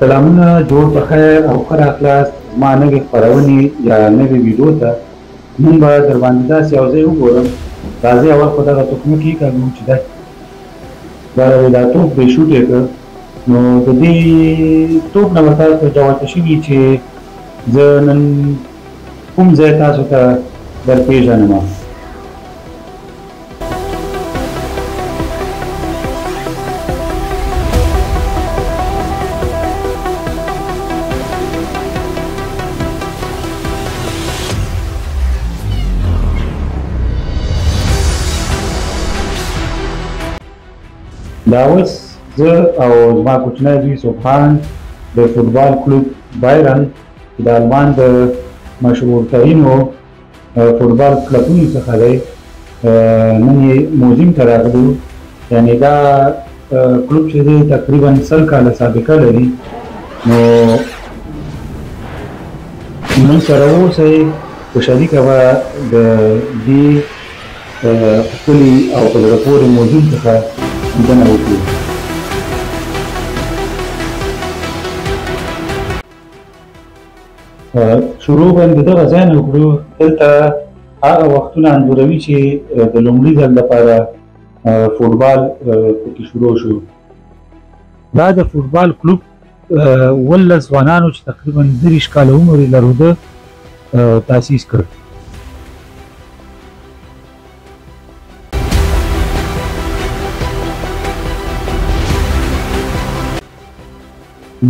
سلامونه جوړ په خیر او ښه راغلاست زما نوې خپرونې یا نوې ویډیو ته. نن به در باندې داسې یو ځای وګورم. راځئ اول خو دغه توپونه کېکاږو چې دا توپ دی شوټ یې کړ. نو د دې توپ نه به تاسو ته جوته شوي چې زه نن کوم ځای تاسو ته در پېژنم. دا اوس زه او زما کوچنی زوی سبحان د فوټبال کلوب بایرن چې د آلمان د مشهورترینو فوټبال کلبونو څخه دی، نن یې موزیم ته راغلو. یعنې دا کلوب چې دی تقریبا 100 کاله سابقه لري. نو موږ سره اوسئ، په شریکه به د دې ښکلي او په زړه پورې موزیم څخه لیدنه وکړو. شروع به د دغه ځای نه وکړو. دلته هغه وختونه انځوروي چې د لومړي ځل لپاره فوټبال پکې شروع شو. دا د فوټبال کلوب 18 ځوانانو چې تقریبا 30 کاله عمر یې لرلو تاسیس کړ.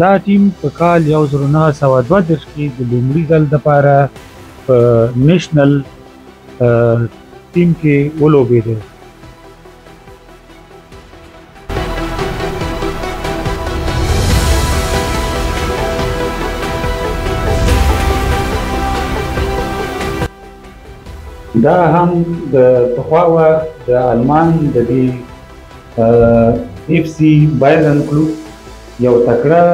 دا ټیم په کال 1932 کې د لومړي ځل دپاره په نیشنل ټیم کې ولوبېده. دا هم د پخوا وخت د آلمان د دې FC بایرن کلوب یو تکړه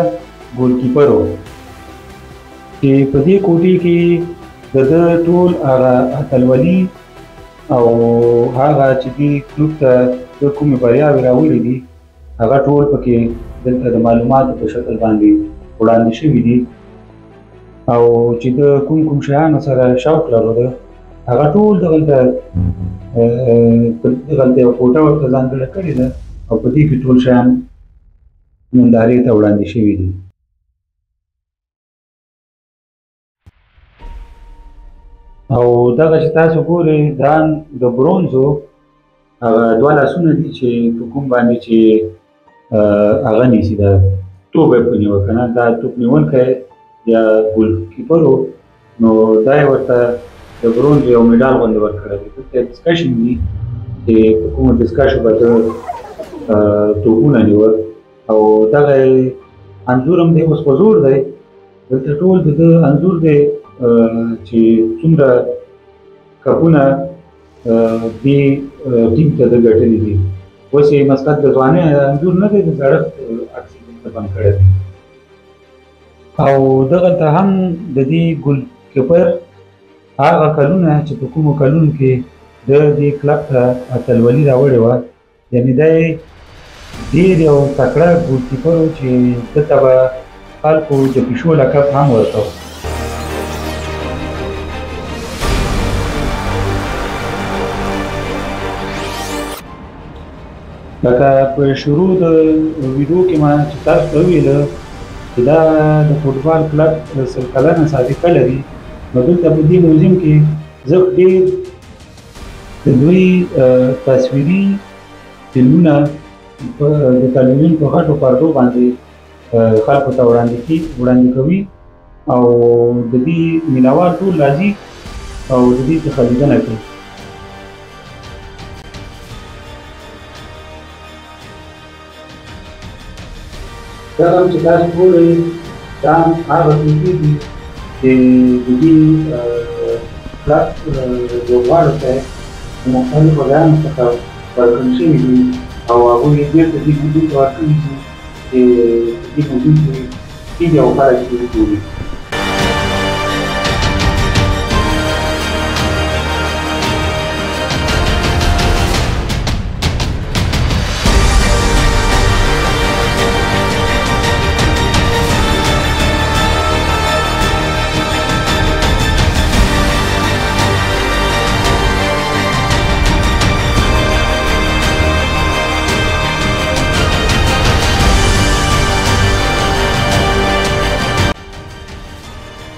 ګولکیپر و چې په دې کوټې کې د ده ټول هغه اتلولي او هغه چې دې کلوب ته د کومې بریاوې راوړي دي هغه ټول پکې دلته د معلوماتو په شکل باندې وړاندې شوي دي. او چې د کوم شیانو سره شوق لرلو هغه ټول دغلته یو کوټه ورته ځانګړې کړې ده او په دې کې ټول شیان نندارې ته وړاندې شوي دي. او دغه چې تاسو ګورئ دا د برونزو هغه 2 لاسونه دي چې په کوم باندې چې هغه نیسي دا توپ یې په نیوه که نه دا توپ نیونکی یا ګول کیپر و. نو دا یې ورته د برونزو یو میډال غوندې ورکړی دی. دلته ډسکشن دي چې په کومو ډسکشو به ده توپونه نیول. او دغه انځور هم دی اوس په زور دی. دلته ټول د ده انځور دی چې څومره کپونه دې ټیم ته ده ګټلي دي. اوس یې مسقط د ځوانۍ انځور نه دی، د زړښت عکس یې دلته بند کړی دی. او دغلته هم د دې ګول کیپر هغه کلونه چې په کومو کلونو کې د دې کلب ته اتلولي راوړې وه. یعنې دی ډېر یو تکړه ګولکیپر و چې ده ته به خلکو د پیشو لقب هم ورکوه. لکه په شروع د ویډیو کې ما چې تاسو ته وویله چې دا د فوټبال کلب 100 کلنه سابقه لري. نو دلته په دې موزیم کې زه ډېر د دوی تصویري فلمونه د تلویزیون په غټو پردو باندې خلکو ته وړاندې کوي او د دې مینوال ټول راځي او د دې څخه لیدنه کوي. دا هم چې تاسو ګورئ دا هغه توپې دي چې د دې کلب لوبغاړو ته د مختلفو ځایانو څخه ورکړل شوي دي او هغوی یې بېرته دې موزیم ته ورکړي دي چې دې موزیم کې ټیمې او خلک یې وګوري.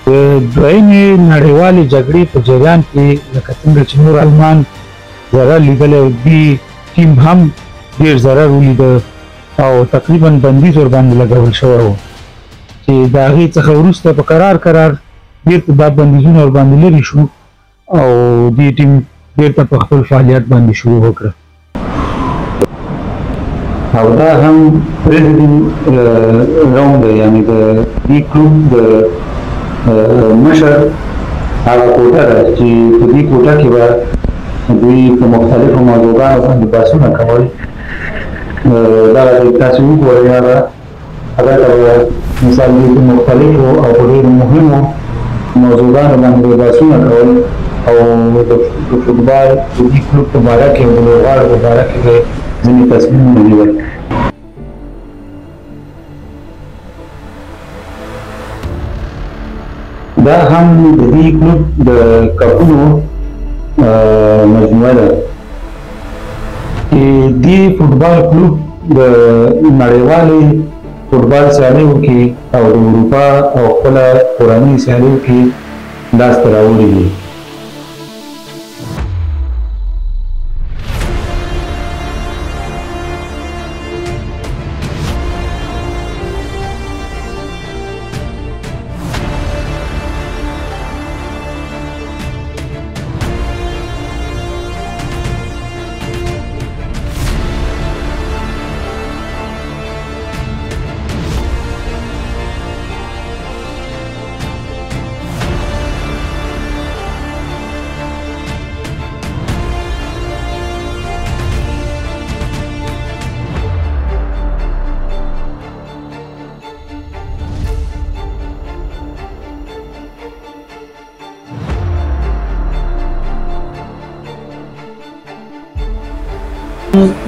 دویمې نړیوالې جګړې په جریان کې لکه څنګه چې نور المان ضرر لیدلی او دې ټیم هم ډېر ضرر ولیده او تقریبا بندیز ورباندې لګول شوی و چې د هغې څخه وروسته په قرار بېرته دا بندیزونه ورباندې لرې شو او دې ټیم بېرته په خپل فعالیت باندې شروع وکړه او دا هم پریزیډنټ راوند دی یعنې د دې کلوب د مشر هغه کوټه ده چې په دې کوټه کې به دوی په مختلفو موضوعګانو باندې بحثونه کول دغه تاسو وګورئ هغه ته به مثال دوی په مختلفو او په ډېرو مهمو موضوعګانو باندې بحثونه کول او د فوټبال د دې کلوب په باره کې او د لوبغاړو په باره کې به ځینې تصمیمونه نیول دا هم د دې کلوب د کپونو مجموعه ده چې دې فوټبال کلوب د نړیوالې فوټبال سیالیو کې او د اروپا او خپله کورنۍ سیالیو کې لاسته راوړي دي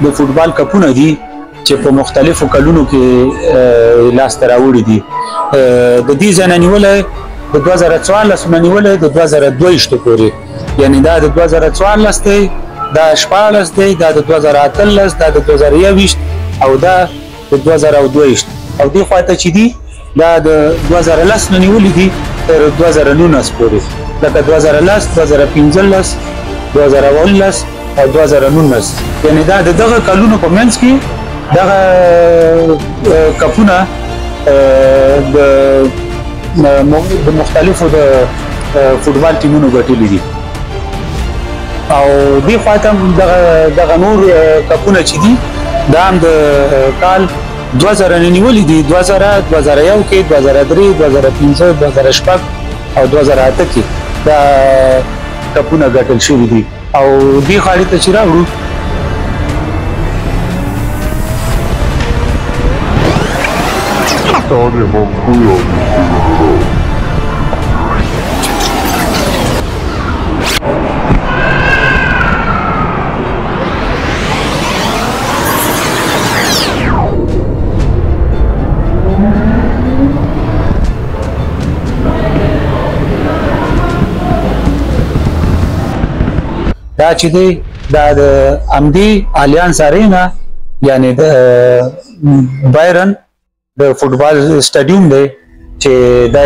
د فوټبال کپونه دي چې په مختلفو کلونو کې لاسته راوړي دي د دې ځای نه نیولی د 2014 نه نیولی د 2022 پورې یعنی دا د 2014 دی دا 14 دی دا د 2018 دا د 2021 او دا د 2022 او دې خواته چې دي دا د 2010 نه نیولي دي تر 2019 پورې لکه 2010 2015 2018 او 2019 یعنی دا دغه کلونو په منځ کې دغه کپونه د مختلفو د فوټبال ټیمونو ګټلي دي او دې خواته دغه نور کپونه چې دي دا هم د کال 2000 نه نیولي دي 2000 2001 کې 2003 2005 2006 او 2008 کې دا کپونه ګټل شوي دي او دې خاړې ته چې راوړو دا چې دی دا د امدی الیانس ارینا یعنی د بایرن د فوټبال سټاډیوم دی چې د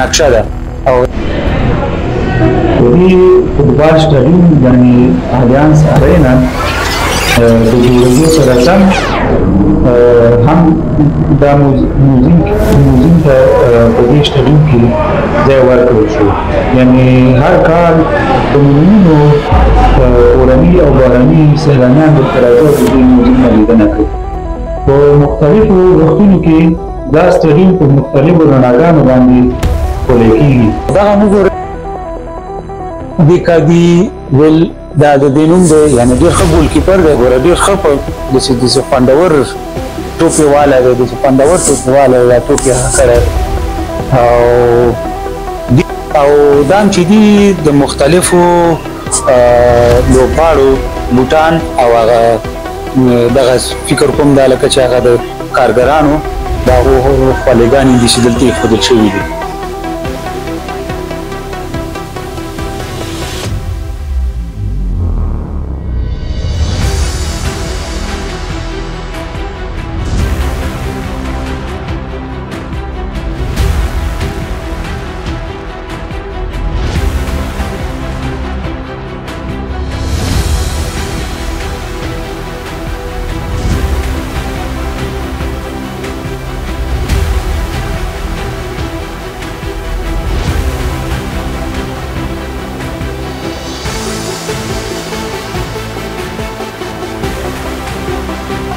نقشه ده او دې فوټبال سټاډیوم یعنی الیانس ارینا د جوړېدو سره سم هم دا موزیم ته په دې سټاډیوم کې ځای ورکړل شو یعنی هر کال د میلیونونو کورني او بهرني سیلانیان دلته راځي او د دې موزیم نه لیدنه کوي په مختلفو وختونو کې دا سټاډیوم په مختلفو رڼاګانو باندې ښکلی کېږي دغه موږ بیکادي ویل دا د دې نوم دی یعنې ډېر ښه ګول کیپر دی ګوره ډېر ښه په داسې خوندور ټوپې والی دی داسې خوندور ټوپې والی دا ټوپې هغه کړی او دا چې دي د مختلفو لوبغاړو بوټان او هغه دغه فکر کوم دا لکه چې هغه د کارګرانو د هغو خولېګانې دي چې دلته ایښودل شوي دي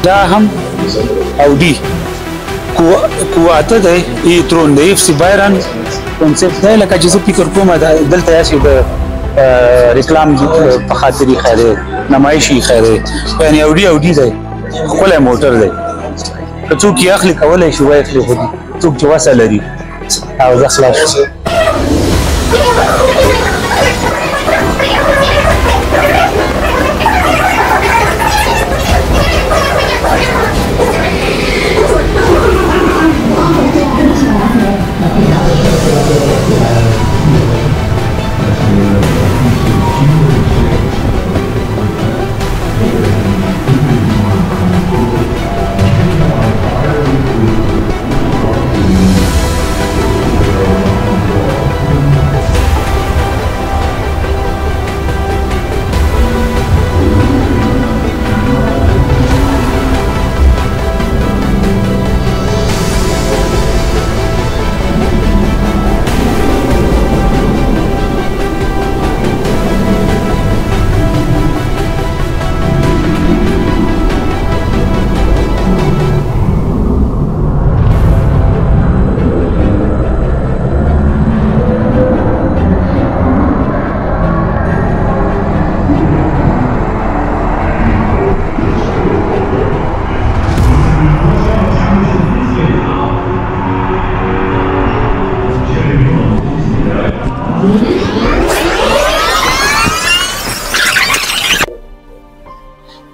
دا هم اودي قواته دی ایترون دی اف سی بایرن کنسپټ دی لکه چې زه فکر کوم دلته یاسې د ریکلام په خاطر یې خیری نمایش یې خیری یعنې اودي دی ښکلی موټر دی که څوک یې اخلي کولی شي واخلي خو څوک چې وسه لري او زه خلاص شو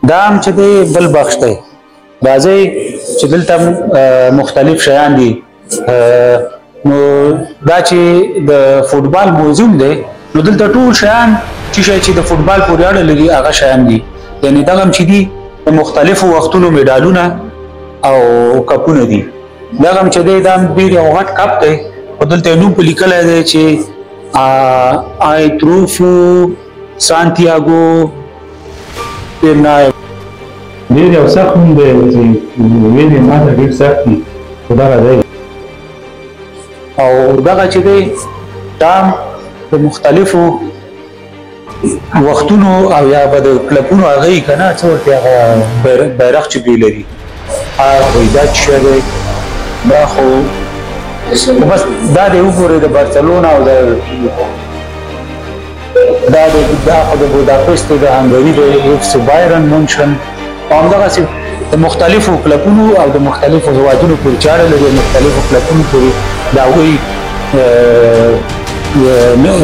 دا هم چې دی بل بخش دی راځئ چې دلته مختلف شیان دي نو دا چې د فوټبال موزیم دی نو دلته ټول شیان چې د فوټبال پورې اړه لري هغه شیان دي یعنې دغه هم چې دي د مختلفو وختونو میډالونه او کپونه دي دغه هم چې دی دا هم ډېر یو غټ کپ دی او دلته یې نوم په لیکلی دی چې آیتروفو سانتیاګو برنابیو ډېر یو سخت نوم دی چې ویل یې ماته ډېر سخت دي خو دغه دی او دغه چې دی دا د مختلفو وختونو او یا به د کلبونو هغه یي که نه څه ورته هغه بیرغ چې دوی لري خو دا چې شی دی دا خو بس دا دی وګورئ د بارسلونا او دا خو د بوداپست د هنګري د اف سی بایرن مونشن او همدغسې د مختلفو کلبونو او د مختلفو هېوادونو پورې چې اړه لري مختلفو کلبونو پورې د هغوی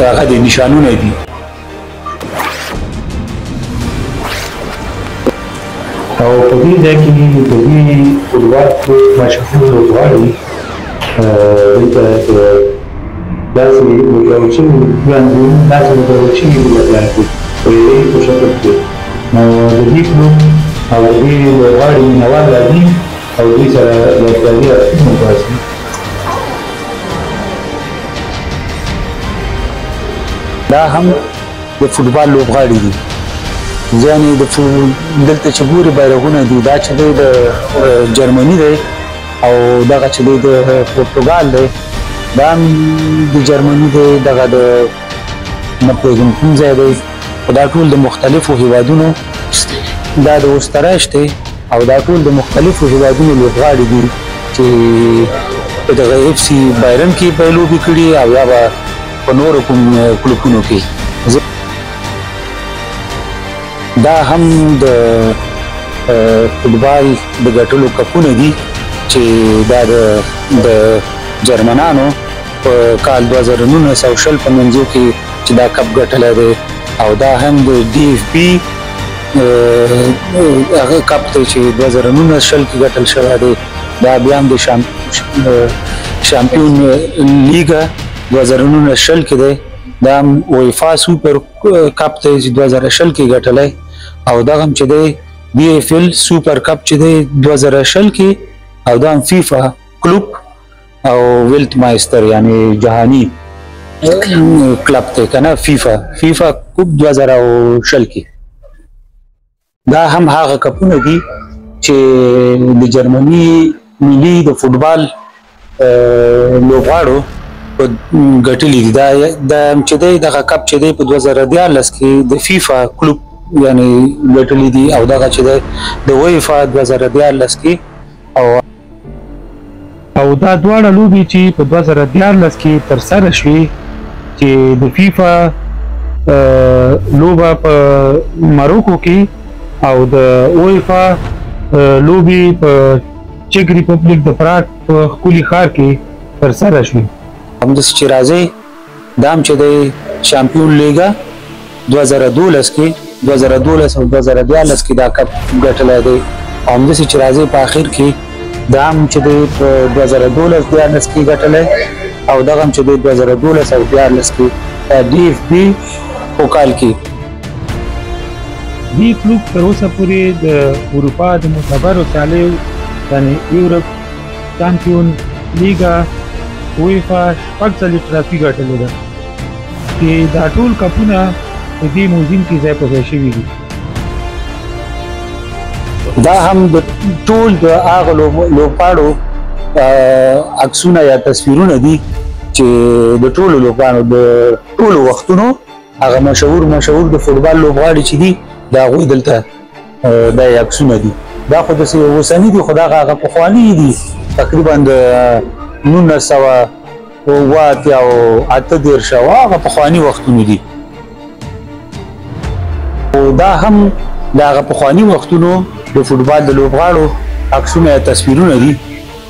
هغه د نشانونه دي او په دې ځای کې د دې فوټبال مشهور لوبغاړي دلته داسې وکړل شوي وړاندوینونه داسې وکړل شوي دي لکه په یوې په شکل کې نو د دې کلوب او د دې لوبغاړي مینوال راځي او دوی سره یادګاري عکسونه وباسي دا هم د فوټبال لوبغاړي دي یعنې دلته چې ګوري بیرغونه دي دا چې دی د جرمني دی او دغه چې دی د پرتګال دی دا هم د جرمني دی دغه د نه پوهېږم کوم ځای دی خو دا ټول د مختلفو هېوادونو دا د اوسترایش دی او دا ټول د مختلفو هېوادونو لوبغاړي دي چې په دغه اف سی بایرن کې به یې لوبې کړي او یا به په نورو کوم کلوبونو کې دا هم د فوټبال د ګټلو کپونه دي چې دا د جرمنانو په کال 2019 په منځو کې چې دا کپ ګټلی دی او دا هم د ډي اف بي هغه کپ دی چې 2019 کې ګټل شوی دی دا بیا هم د شامپیون لیګه 2019 کې دی دا هم ویفا سوپر کپ دی چې 2020 کې ګټلی او دغه هم چې دی بی ایف ایل سوپر کپ چې دی 2020 کې او دا هم فیفا کلوب او ویلت مایستر یعنی جهانی کلب دی که نه فیفا کپ 2020 کې دا هم هغه کپونه دي چې د جرمني ملي د فوټبال لوبغاړو ګټلي دي دا چې دی دغه کپ چې دی په 2014 کې د فیفا کلوب یعنی ګټلې دي او دغه چې د ویفا 2014 کې او دا دواړه لوبې چې په 2014 کې ترسره شوې چې د فیفا لوبه په ماروکو کې او د ویفا لوبې په چک ریپبلیک د پراګ په ښکلي ښار کې ترسره شوې. همداسې چې راځي دا هم چې د چامپیون لیګه 2012 کې 2012 او 2014 کې دا کپ ګټلی دی او همداسې چې راځي په آخر کې دا هم چې دی په 2012 کې ګټلی او دغه هم چې دی 2012 او 2014 کې ډي اف بي پوکال کې. دې کلوب تر اوسه پورې د اروپا د معتبرو سیالیو یعنې یورپ چامپیون لیګه ویفا شپږ ځلې ټرافي ګټلې ده چې دا ټول کپونه په دې موزیم کې ځای په ځای شوي دي. دا هم د ټول د هغه لوبغاړو عکسونه یا تصویرونه دي چې د ټولو لوبغاړو د ټولو وختونو هغه مشهور د فوټبال لوبغاړي چې دي د هغوی دلته دا عکسونه دي. دا خو داسې اوسني دي خو دا هغه پخواني دي تقریبا د 1908 او 18 هغه پخواني وختونه دي. دا هم د هغه پخواني وختونو د فوټبال د لوبغاړو عکسونه یا تصویرونه دي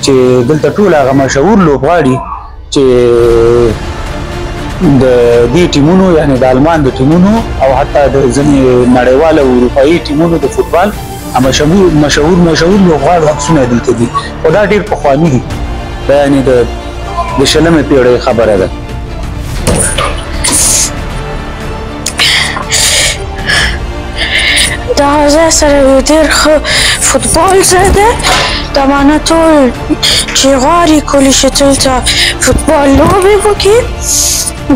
چې دلته ټول هغه مشهور لوبغاړي چې د دې ټیمونو یعنی د آلمان د ټیمونو او حتی د ځینې نړیوال او اروپایي ټیمونو د فوټبال مشهور لوبغاړو عکسونه دلته دي او دا ډېر پخواني دي. دا یعنی د 20مې پیړۍ خبره ده. دا ځای سره یو ډېر ښه فوټبال ځای دی. دا معنی ټول چې غواړي کولی شي دلته فوټبال لوبې وکړي.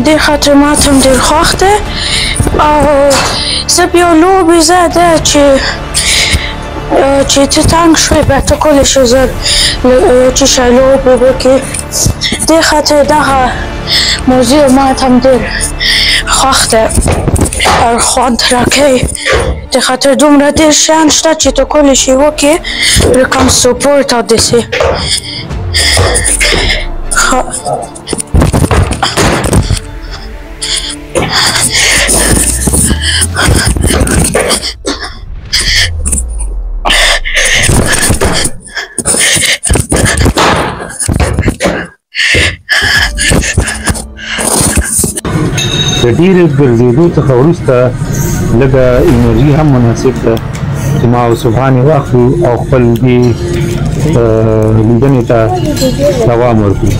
دې خاطر ماته هم ډېر خوښ دی او زه بیا لوبې ځای دی چې ته تنګ شوې بیا ته کولی شې ژر چې شی لوبې وکړې. دې خاطر دغه موضوع ماته هم ډېر خوښ دی او خوند راکوي. دې خاطر دومره ډېر شیان شته چې ته کولی شې وکړې لکه سپورټ او داسې. د ډېرې ګرځېدو څخه وروسته لږه انرژي هم مناسب ده چې ما او سبحان یې واخلو او خپل دې لیدنې ته دوام ورکړو.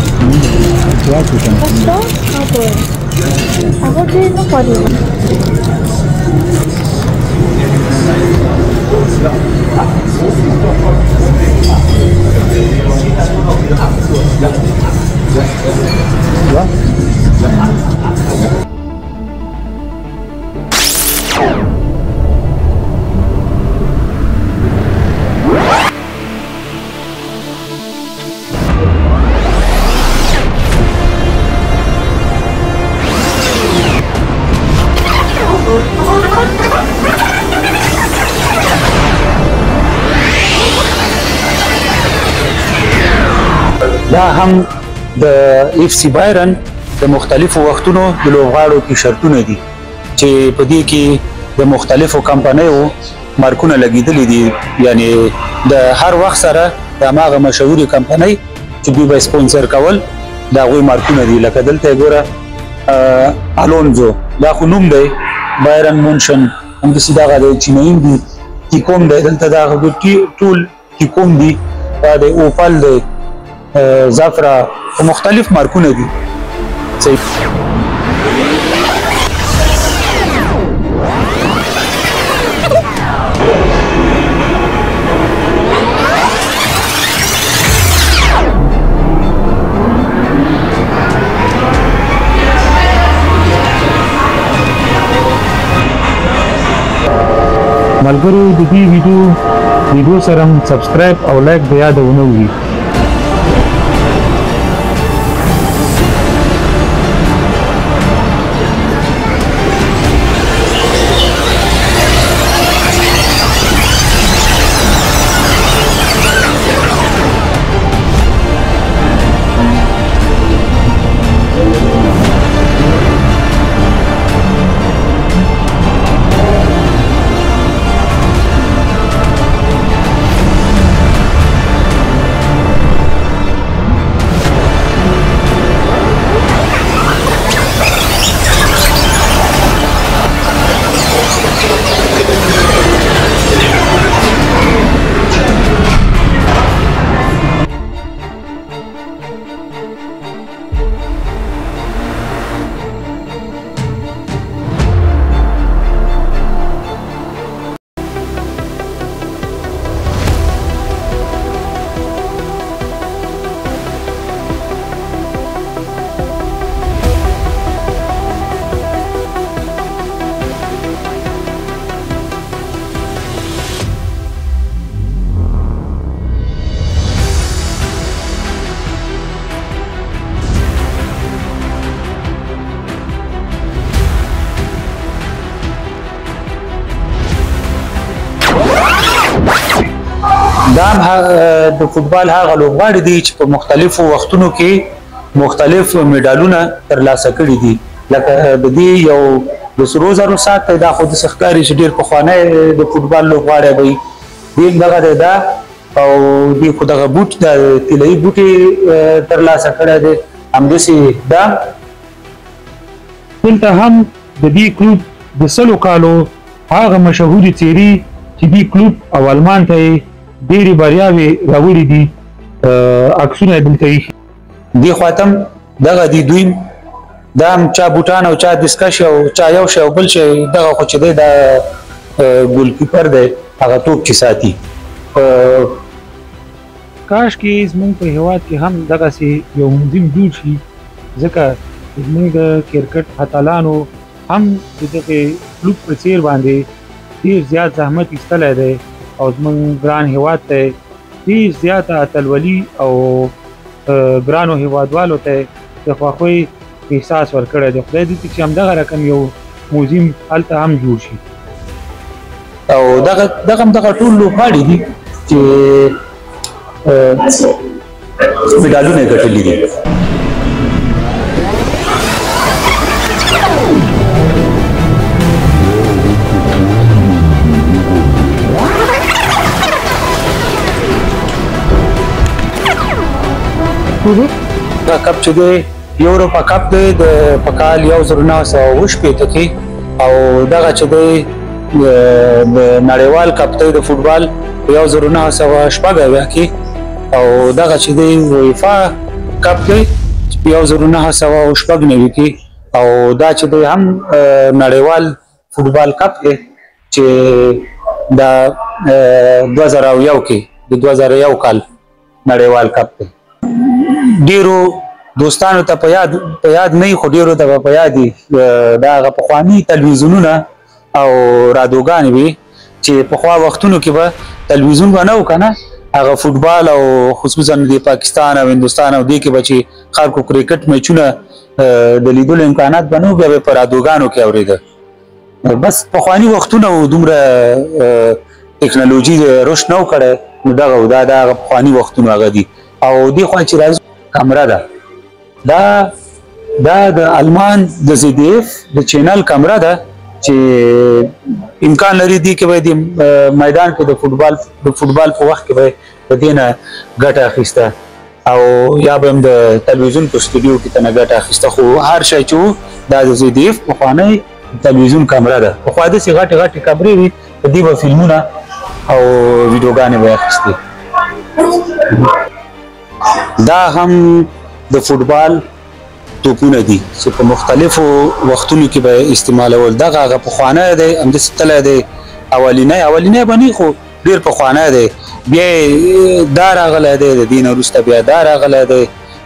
دا هم د اف سی بایرن د مختلفو وختونو د لوبغاړو کې شرطونه دي چې په دې کې د مختلفو کمپنیو مارکونه لګیدلي دي. یعنی د هر وخت سره د هماغه مشهورې کمپنۍ چې دوی به سپونسر کول د هغوی مارکونه دي. لکه دلته یې ګوره الونزو دا خو نوم دی بایرن مونشن، همداسې دغه د چینایي دي کیکوم دی، دلته دغه ټول کیکوم دي، دا د اوپل دی، زفرا مختلف مارکونه دي. ملګرو د دې ویډیو سره سبسکرایب او لایک د یاد ونه وي. دا د فوټبال هغه لوبغاړي دي چې په مختلفو وختونو کې مختلف میډالونه ترلاسه کړي دي لکه د دې یو د سرو زرو ساعت دا خو د سختکاري چې ډېر پخوانی د فوټبال لوبغاړی وي دې دغه دی دا او دې خو دغه بوټ د طلایي بوټي ترلاسه کړی دی همداسې دا دلته هم د دې کلوب د 100 کالو هغه مشهوري څېرې چې دې کلوب او آلمان ته یې ډېرې بریاوې راوړي دي عکسونه دلته ایښي دې خواته هم دغه دي دوی دا هم چا بوټان او چا دستکش او چا یو شی او بل شی دغه خو چې دی دا ګولکیپر دی هغه توپ چې ساتي کاش کې زموږ په هېواد کې هم دغسې یو موزیم جوړ شي ځکه زموږ د کرکټ اتلانو هم د دغې کلوب په څېر باندې ډېر زیات زحمت ایستلی دی او زموږ ګران هېواد ته ډېر زیاته اتلولي او ګرانو هېوادوالو ته د خوښۍ احساس ورکړی دی خدای دې وکړي چې همدغه رقم یو موزیم هلته هم جوړ شي او دغه هم دغه ټول لوبغاړي دي چې میډالونه یې ګټلي دي دا کپ چې دی یوروپا کپ دی د په کال 1980 کې او دغه چې دی د نړیوال کپ دی د فوټبال په 1980 کې او دغه چې دی ویفا کپ دی په 1990 کې او دا چې دی هم نړیوال فوټبال کپ دی چې دا 2001 کې د 2001 کال نړیوال کپ دی ډیرو دوستانو ته په یاد نه خو ډیرو ته په یاد دي دا هغه پخواني تلویزیونونه او رادیوګانې وي چې پخوا وختونو کې به تلویزیون به نه و که نه هغه فوټبال او خصوصا د پاکستان او هندوستان او دې کې به چې خلکو کرکټ میچونه د لیدلو امکانات به نه و بیا به په رادیوګانو کې اورېده بس پخواني وختونه و دومره ټکنالوژي رشد نه و کړی نو دغه دا د هغه پخواني وختونو هغه دي او دې خوا چې راځو کامره ده دا د آلمان د ZDF د چینل کامره ده چې امکان لري دی کې به د میدان کې د فوټبال په وخت کې به د دې نه ګټه اخیسته او یا به هم د تلویزیون په استودیو کې تنه ګټه اخیسته خو هر شی چې دا د ZDF پخوانی تلویزیون کامره ده پخوا داسې غټې غټې کامرې وي په دې به فلمونه او ویډیوګانې به اخیستې دا هم د فوټبال توپونه دي چې په مختلفو وختونو کې به استعمالول دغه هغه پخوانی دی همداسې تللی دی اولینی به نه خو ډېر پخوانی دی بیا دا راغلی دی د دې نه وروسته بیا دا راغلی دی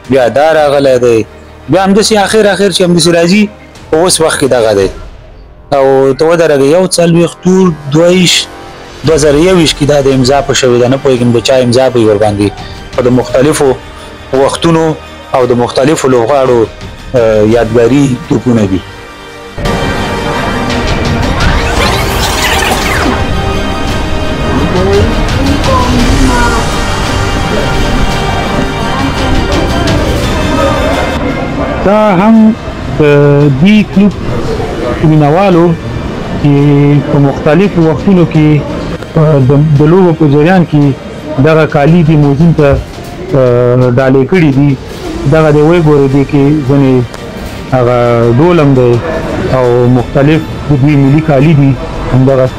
بیا دا راغلی دی بیا همداسې اخر چې همداسې راځي په اوس وخت کې دغه دی او ته ودرېږه 2021 کې دا د امضا په شوې ده نه پوهېږم د چا امضا به یې ورباندې په د مختلفو وختونو او د مختلفو لوبغاړو یادګاري توپونه دي دا هم د دې کلوب مینوالو چې په مختلفو وختونو کې د لوبو په جریان کې دغه کالي دي موزیم ته ډالې کړي دي دغه دی وی ګورې دی کې ځینې هغه ډول هم دی او مختلف د دوی ملي کالي دي همدغه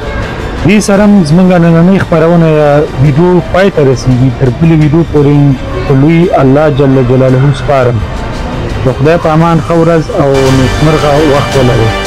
دې سره هم زموږ نننۍ خپرونه یا ویډیو پای ته رسېږي تر بلې ویډیو پورې په لوی الله جل جلاله سپارم د خدای په امان ښه ورځ او نیکمرغه وخت ولرئ